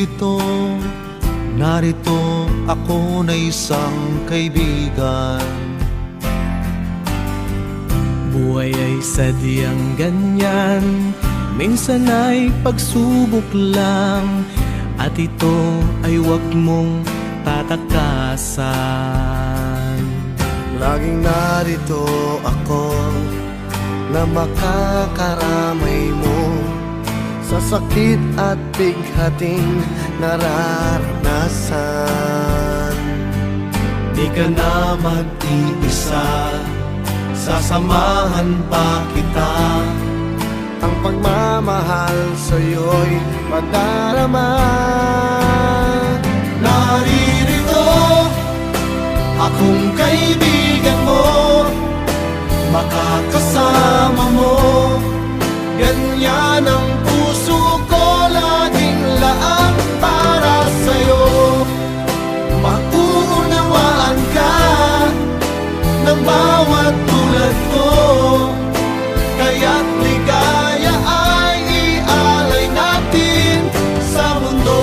Narito, narito ako na isang kaibigan. Buhay ay sadyang ganyan, minsan ay pagsubok lang, at ito ay huwag mong tatakasan. Laging narito ako na makakaramay mo sa sakit at bighating nararanasan. Di ka na mag-iisa, sasamahan pa kita. Ang pagmamahal sa'yo'y madarama. Naririto, akong kaibigan mo, makakasama mo. Ganyan ang puso ko, laging laang para sa'yo. Mauunawaan ka ng bawat tulad ko, kaya't ligaya ay ialay natin sa mundo.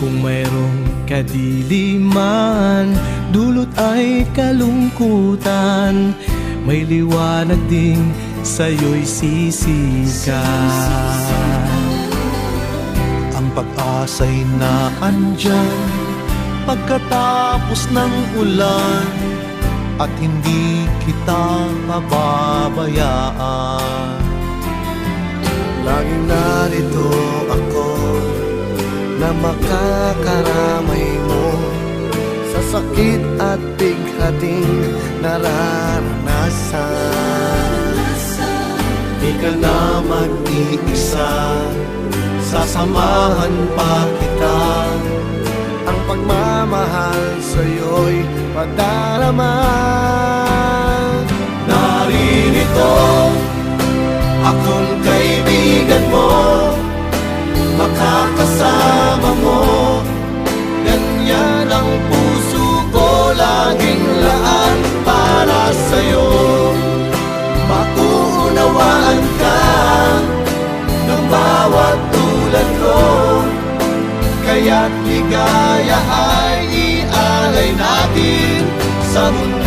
Kung mayroong kadiliman, dulot ay kalungkutan, may liwanag ding sa'yo'y sisikat. Ang pag-asa'y na andyan pagkatapos ng ulan, at hindi kita pababayaan. Laging narito ako na makakaramay mo sa sakit at bighating nararanasan. Di ka na mag-iisa, sasamahan pa kita. Ang pagmamahal sa'yo'y madarama. Naririto, akong kaibigan mo, makakasama mo. Ganyan ang puso ko, laging laan para sa'yo. Mauunawaan ka ng bawat tulad ko, kaya't ligaya ay ialay natin sa mundo.